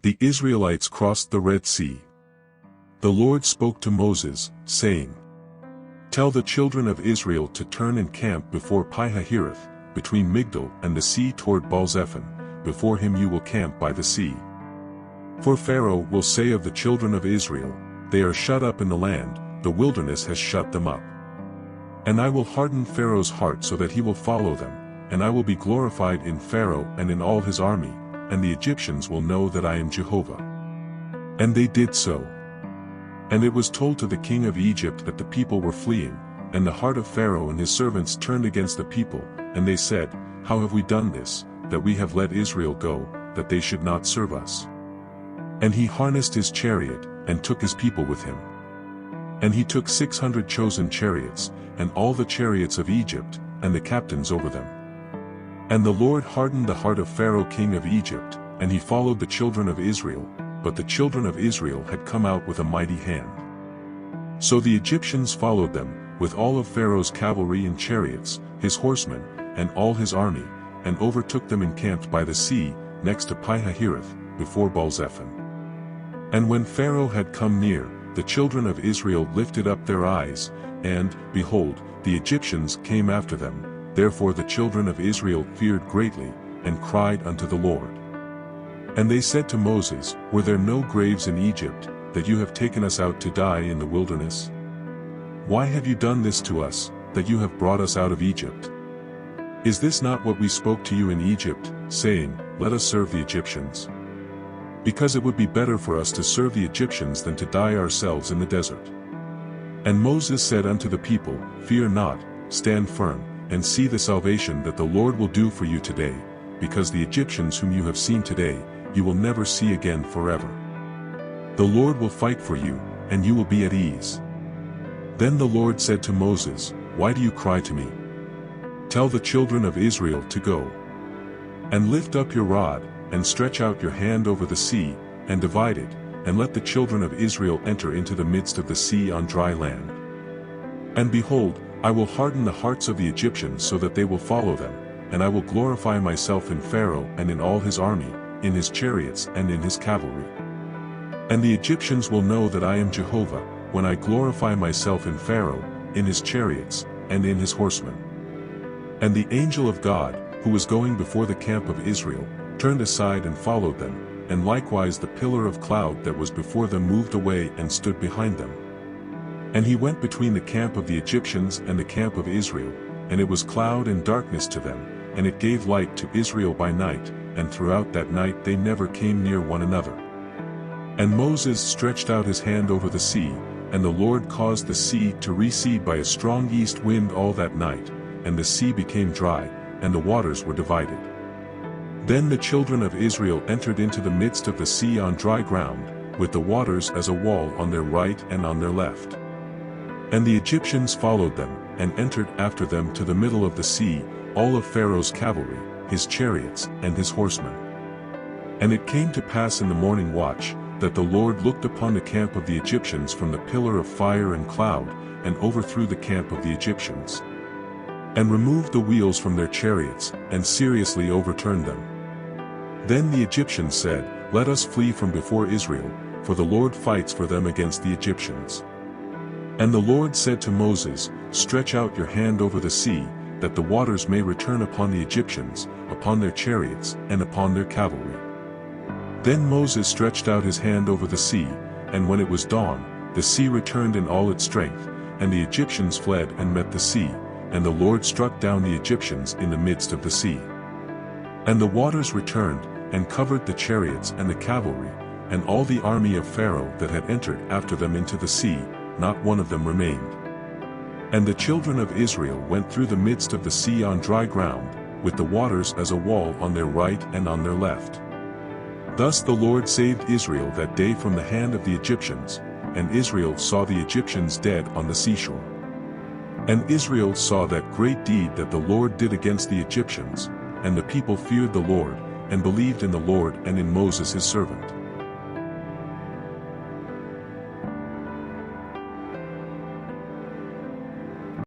The Israelites crossed the Red Sea. The Lord spoke to Moses, saying, "Tell the children of Israel to turn and camp before Pi-hahiroth, between Migdol and the sea toward Baal-zephon. Before him you will camp by the sea. For Pharaoh will say of the children of Israel, they are shut up in the land, the wilderness has shut them up. And I will harden Pharaoh's heart so that he will follow them, and I will be glorified in Pharaoh and in all his army, and the Egyptians will know that I am Jehovah." And they did so. And it was told to the king of Egypt that the people were fleeing, and the heart of Pharaoh and his servants turned against the people, and they said, "How have we done this, that we have let Israel go, that they should not serve us?" And he harnessed his chariot, and took his people with him. And he took 600 chosen chariots, and all the chariots of Egypt, and the captains over them. And the Lord hardened the heart of Pharaoh king of Egypt, and he followed the children of Israel, but the children of Israel had come out with a mighty hand. So the Egyptians followed them, with all of Pharaoh's cavalry and chariots, his horsemen, and all his army, and overtook them encamped by the sea, next to Pi-hahiroth, before Baal-zephon. And when Pharaoh had come near, the children of Israel lifted up their eyes, and, behold, the Egyptians came after them. Therefore the children of Israel feared greatly, and cried unto the Lord. And they said to Moses, "Were there no graves in Egypt, that you have taken us out to die in the wilderness? Why have you done this to us, that you have brought us out of Egypt? Is this not what we spoke to you in Egypt, saying, Let us serve the Egyptians? Because it would be better for us to serve the Egyptians than to die ourselves in the desert." And Moses said unto the people, "Fear not, stand firm, and see the salvation that the Lord will do for you today, because the Egyptians whom you have seen today, you will never see again forever. The Lord will fight for you, and you will be at ease." Then the Lord said to Moses, "Why do you cry to me? Tell the children of Israel to go. And lift up your rod, and stretch out your hand over the sea, and divide it, and let the children of Israel enter into the midst of the sea on dry land. And behold, I will harden the hearts of the Egyptians so that they will follow them, and I will glorify myself in Pharaoh and in all his army, in his chariots and in his cavalry. And the Egyptians will know that I am Jehovah, when I glorify myself in Pharaoh, in his chariots, and in his horsemen." And the angel of God, who was going before the camp of Israel, turned aside and followed them, and likewise the pillar of cloud that was before them moved away and stood behind them. And he went between the camp of the Egyptians and the camp of Israel, and it was cloud and darkness to them, and it gave light to Israel by night, and throughout that night they never came near one another. And Moses stretched out his hand over the sea, and the Lord caused the sea to recede by a strong east wind all that night, and the sea became dry, and the waters were divided. Then the children of Israel entered into the midst of the sea on dry ground, with the waters as a wall on their right and on their left. And the Egyptians followed them, and entered after them to the middle of the sea, all of Pharaoh's cavalry, his chariots, and his horsemen. And it came to pass in the morning watch, that the Lord looked upon the camp of the Egyptians from the pillar of fire and cloud, and overthrew the camp of the Egyptians, and removed the wheels from their chariots, and seriously overturned them. Then the Egyptians said, "Let us flee from before Israel, for the Lord fights for them against the Egyptians." And the Lord said to Moses, "Stretch out your hand over the sea, that the waters may return upon the Egyptians, upon their chariots, and upon their cavalry." Then Moses stretched out his hand over the sea, and when it was dawn, the sea returned in all its strength, and the Egyptians fled and met the sea, and the Lord struck down the Egyptians in the midst of the sea. And the waters returned, and covered the chariots and the cavalry, and all the army of Pharaoh that had entered after them into the sea, not one of them remained. And the children of Israel went through the midst of the sea on dry ground, with the waters as a wall on their right and on their left. Thus the Lord saved Israel that day from the hand of the Egyptians, and Israel saw the Egyptians dead on the seashore. And Israel saw that great deed that the Lord did against the Egyptians, and the people feared the Lord, and believed in the Lord and in Moses his servant.